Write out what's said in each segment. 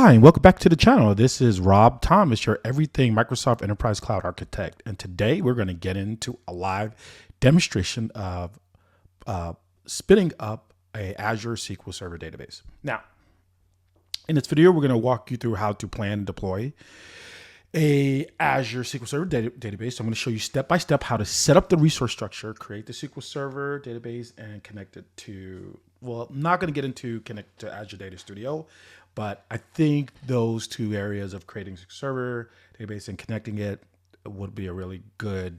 Hi, and welcome back to the channel. This is Rob Thomas, your everything Microsoft Enterprise Cloud Architect. And today we're going to get into a live demonstration of spinning up a Azure SQL Server database. Now, in this video, we're going to walk you through how to plan and deploy a Azure SQL Server database. I'm going to show you step by step how to set up the resource structure, create the SQL Server database, and connect it to, well, I'm not going to get into connect to Azure Data Studio, but I think those two areas of creating SQL Server database and connecting it would be a really good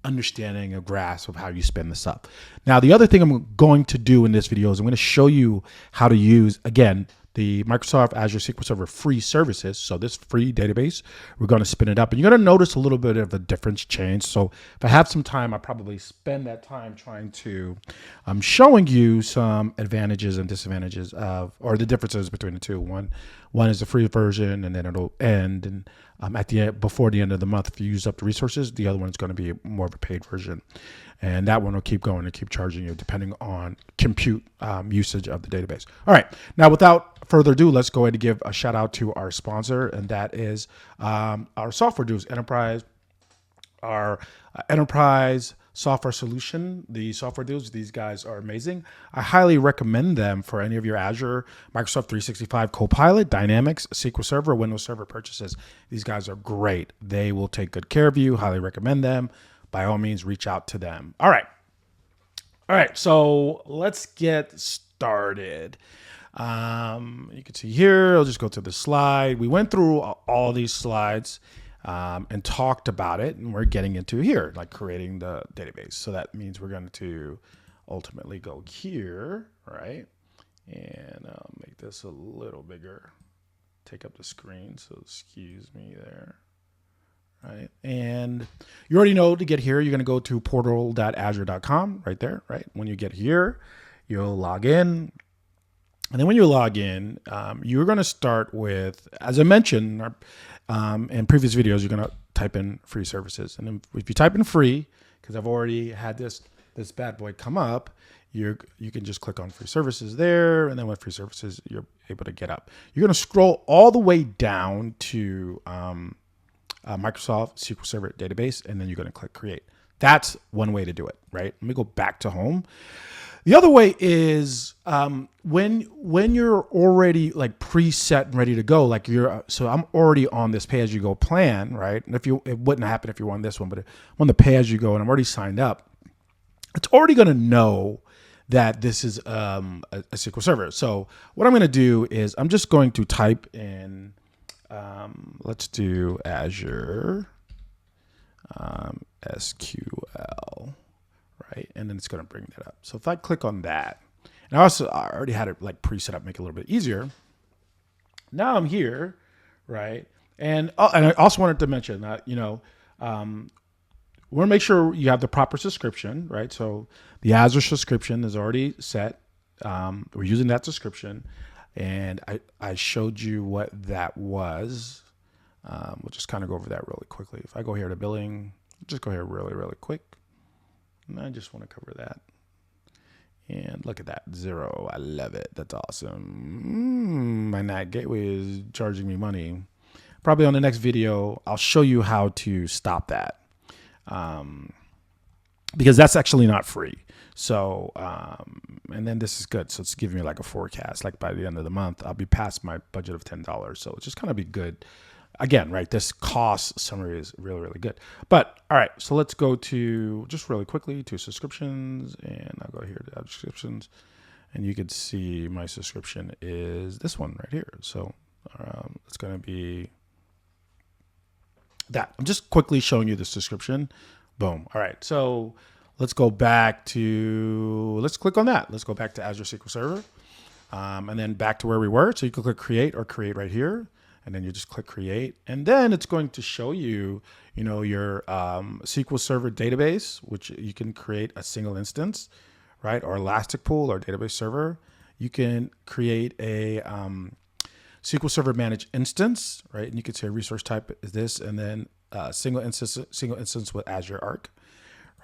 understanding, a grasp of how you spin this up. Now, the other thing I'm going to do in this video is I'm going to show you how to use, again, the Microsoft Azure SQL Server free services. So this free database, we're going to spin it up, and you're going to notice a little bit of a difference change. So if I have some time, I'll probably spend that time trying to, showing you some advantages and disadvantages of, or the differences between the two. One is the free version, and then it'll end. And at the end, before the end of the month, if you use up the resources, the other one is going to be more of a paid version. And that one will keep going and keep charging you depending on compute usage of the database. All right, now without further ado, let's go ahead and give a shout out to our sponsor, and that is our software dudes, our enterprise software solution. The software dudes, these guys are amazing. I highly recommend them for any of your Azure, Microsoft 365 Copilot, Dynamics, SQL Server, Windows Server purchases. These guys are great. They will take good care of you. Highly recommend them. By all means, reach out to them. All right. So let's get started. You can see here, I'll just go to the slide. We went through all these slides and talked about it, and we're getting into here, like creating the database. So that means we're going to ultimately go here, right? And I'll make this a little bigger, take up the screen. So excuse me there. Right. And you already know to get here, you're going to go to portal.azure.com right there, right? When you get here, you'll log in. And then when you log in, you're going to start with, as I mentioned in previous videos, you're going to type in free services. And then if you type in free, because I've already had this bad boy come up, you can just click on free services there. And then with free services, you're able to get up. You're going to scroll all the way down to Microsoft SQL Server database, and then you're going to click create. That's one way to do it, right? Let me go back to home. The other way is when you're already like preset and ready to go, like so I'm already on this pay-as-you-go plan, right? And it wouldn't happen if you were on this one, but I'm on the pay-as-you-go and I'm already signed up. It's already going to know that this is a SQL Server. So what I'm going to do is I'm just going to type in, let's do Azure SQL, right? And then it's going to bring that up. So if I click on that, and I already had it like preset up, make it a little bit easier. Now I'm here, right? And I also wanted to mention that, we want to make sure you have the proper subscription, right? So the Azure subscription is already set. We're using that subscription. And I showed you what that was. We'll just kind of go over that really quickly. If I go here to billing, just go here really, really quick. And I just want to cover that. And look at that, 0. I love it. That's awesome. My NAT gateway is charging me money. Probably on the next video, I'll show you how to stop that. Because that's actually not free. So, and then this is good. So it's giving me like a forecast, like by the end of the month, I'll be past my budget of $10. So it's just kind of be good. Again, right, this cost summary is really, really good. But all right, so let's go to just really quickly to subscriptions, and I'll go here to subscriptions, and you can see my subscription is this one right here. So it's going to be that. I'm just quickly showing you the subscription. Boom. All right, so let's go back to, let's click on that. Let's go back to Azure SQL Server, and then back to where we were. So you can click create or create right here. And then you just click create, and then it's going to show you, your SQL Server database, which you can create a single instance, right? Or Elastic Pool or database server. You can create a SQL Server managed instance, right? And you can say resource type is this, and then single instance with Azure Arc,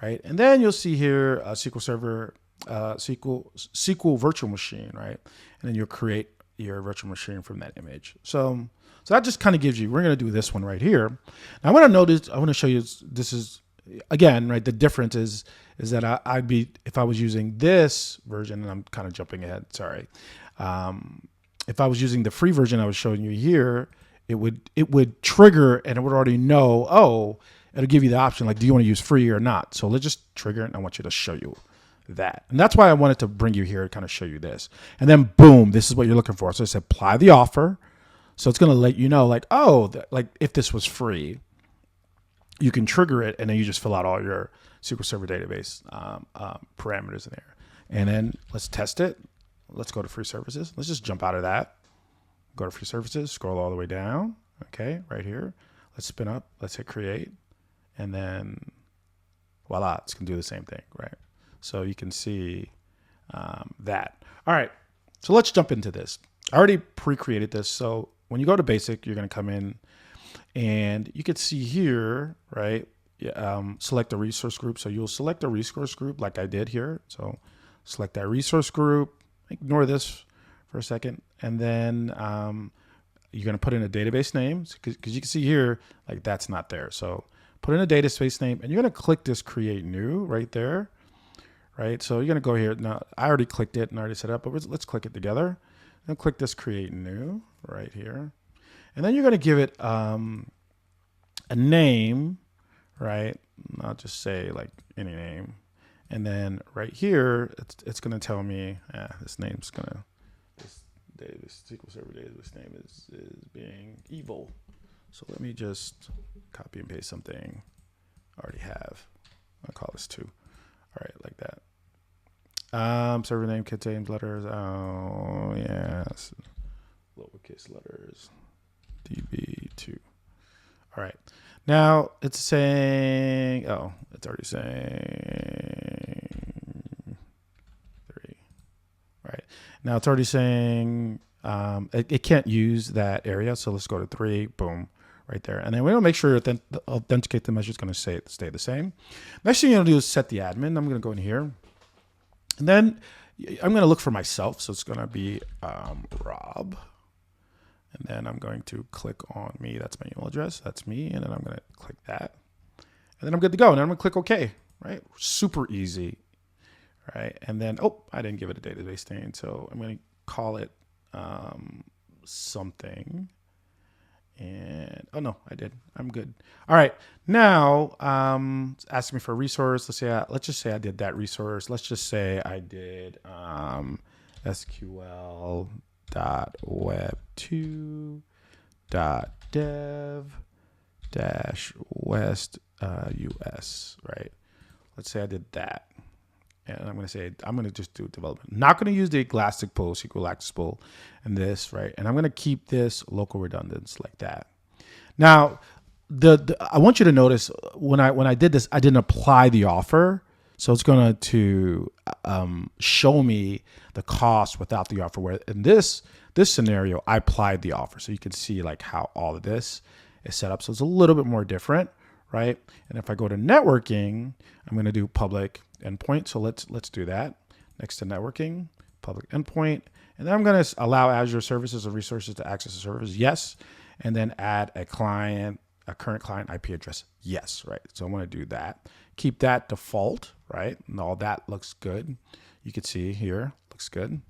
right? And then you'll see here SQL Server, SQL virtual machine, right? And then you'll create your virtual machine from that image. So that just kind of gives you, we're going to do this one right here. Now I want to show you, this is, again, right, the difference is that I'd be, if I was using this version, and I'm kind of jumping ahead, sorry. If I was using the free version I was showing you here, it would trigger and it would already know, oh, it'll give you the option, like, do you want to use free or not? So let's just trigger it, and I want you to show you that. And that's why I wanted to bring you here to kind of show you this. And then boom, this is what you're looking for. So it's apply the offer. So it's going to let you know, like, oh, like if this was free, you can trigger it, and then you just fill out all your SQL Server database parameters in there. And then let's test it. Let's go to free services. Let's just jump out of that. Go to free services, scroll all the way down. Okay, right here. Let's spin up. Let's hit create. And then voila, it's going to do the same thing, right? So you can see that. All right, so let's jump into this. I already pre-created this. So when you go to basic, you're going to come in and you can see here, right? Select a resource group. So you'll select a resource group like I did here. So select that resource group, ignore this for a second. And then you're going to put in a database name because you can see here, like that's not there. So put in a database name and you're going to click this create new right there. Right, so you're gonna go here. Now I already clicked it and already set up, but let's click it together. And click this create new right here, and then you're gonna give it a name, right? I'll just say like any name, and then right here it's gonna tell me this name's gonna this SQL Server database name is being evil. So let me just copy and paste something I already have. I'll call this 2. All right, like that. Server name contains letters. Oh, yes. Lowercase letters. DB2. All right. Now it's saying, oh, it's already saying 3. All right. Now it's already saying it can't use that area. So let's go to 3. Boom. Right there. And then we want to make sure that the authenticate the measure is going to stay the same. Next thing you're going to do is set the admin. I'm going to go in here. And then I'm going to look for myself. So it's going to be Rob. And then I'm going to click on me. That's my email address. That's me. And then I'm going to click that. And then I'm good to go. And then I'm going to click OK. Right? Super easy. Right? And then, oh, I didn't give it a database name. So I'm going to call it something. And oh no, I did. I'm good. All right. Now, it's asking me for a resource. Let's just say I did that resource. Let's just say I did SQL.web2.dev-west US, right? Let's say I did that. And I'm going to say, I'm going to just do development. Not going to use the Elastic Pool, SQL Access Pool, and this, right? And I'm going to keep this local redundance like that. Now, I want you to notice when I did this, I didn't apply the offer. So it's going to show me the cost without the offer. Where in this scenario, I applied the offer. So you can see like how all of this is set up. So it's a little bit more different, right? And if I go to networking, I'm going to do public endpoint. So let's do that. Next to networking, public endpoint. And then I'm going to allow Azure services or resources to access the service. Yes. And then add a current client IP address. Yes. Right. So I want to do that. Keep that default, right? And all that looks good. You can see here, looks good.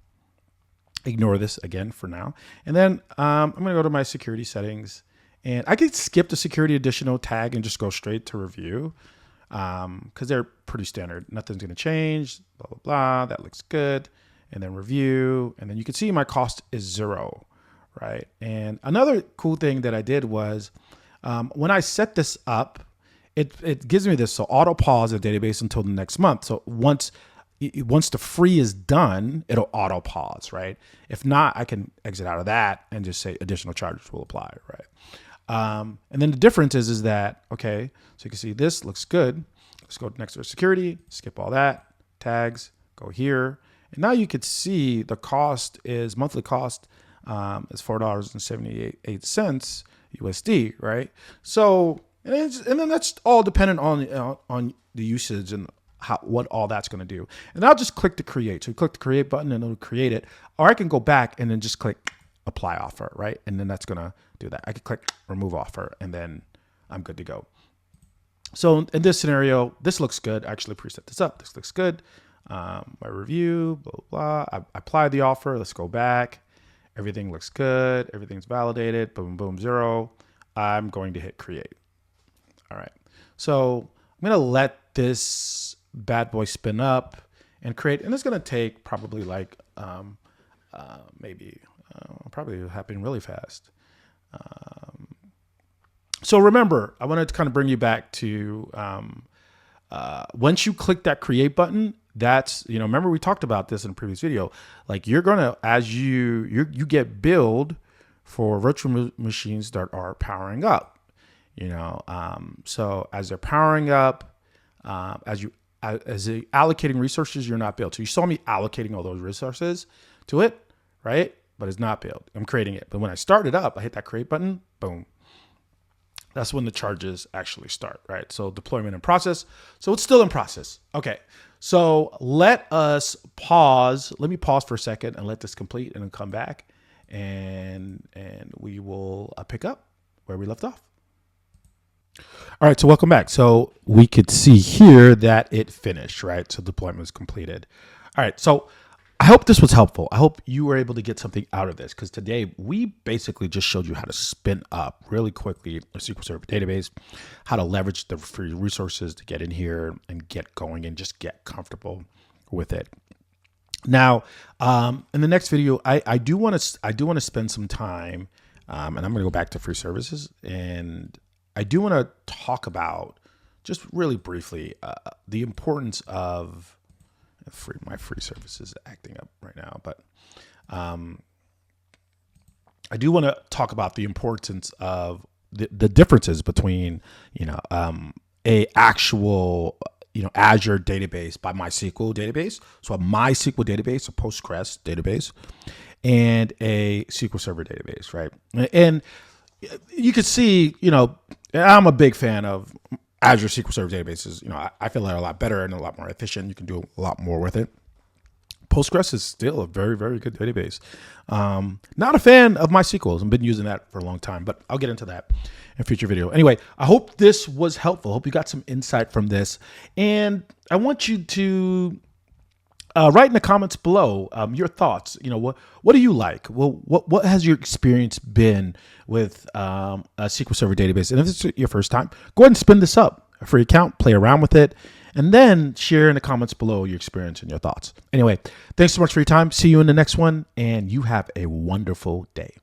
Ignore this again for now. And then I'm going to go to my security settings. And I could skip the security additional tag and just go straight to review because they're pretty standard. Nothing's going to change, blah, blah, blah. That looks good. And then review. And then you can see my cost is 0, right? And another cool thing that I did was when I set this up, it gives me this. So auto pause the database until the next month. So once the free is done, it'll auto pause, right? If not, I can exit out of that and just say additional charges will apply, right? And then the difference is that, okay, so you can see this looks good. Let's go next to security, skip all that, tags, go here. And now you could see the cost is, monthly cost is $4.78 USD, right? So, and then that's all dependent on the usage and what all that's going to do. And I'll just click to create. So you click the create button and it'll create it. Or I can go back and then just click apply offer, right? And then that's going to do that. I could click remove offer, and then I'm good to go. So in this scenario, this looks good. I actually preset this up. This looks good. My review, blah, blah, blah. I applied the offer. Let's go back. Everything looks good. Everything's validated. Boom, boom, 0. I'm going to hit create. All right. So I'm going to let this bad boy spin up and create. And it's going to take probably like probably happening really fast. So remember, I wanted to kind of bring you back to once you click that create button, that's, remember we talked about this in a previous video, like you're going to, as you get billed for virtual machines that are powering up, so as they're powering up, as they're allocating resources, you're not billed. So you saw me allocating all those resources to it, right? But it's not billed. I'm creating it. But when I start it up, I hit that create button, boom. That's when the charges actually start, right? So deployment in process. So it's still in process. Okay. So let us pause. Let me pause for a second and let this complete and then come back and we will pick up where we left off. All right. So welcome back. So we could see here that it finished, right? So deployment was completed. All right. So I hope this was helpful. I hope you were able to get something out of this, because today we basically just showed you how to spin up really quickly a SQL Server database, how to leverage the free resources to get in here and get going and just get comfortable with it. Now, in the next video, I do want to spend some time, and I'm going to go back to free services, and I do want to talk about just really briefly the importance of my free service is acting up right now, but I do want to talk about the importance of the differences between a actual Azure database by MySQL database, so a MySQL database, a Postgres database, and a SQL Server database, right? And you could see, I'm a big fan of Azure SQL Server databases. I feel they're a lot better and a lot more efficient. You can do a lot more with it. Postgres is still a very, very good database. Not a fan of MySQL. I've been using that for a long time, but I'll get into that in a future video. Anyway, I hope this was helpful. I hope you got some insight from this. And I want you to write in the comments below your thoughts. What do you like? Well, what has your experience been with a SQL Server database? And if it's your first time, go ahead and spin this up, a free account, play around with it, and then share in the comments below your experience and your thoughts. Anyway, thanks so much for your time. See you in the next one, and you have a wonderful day.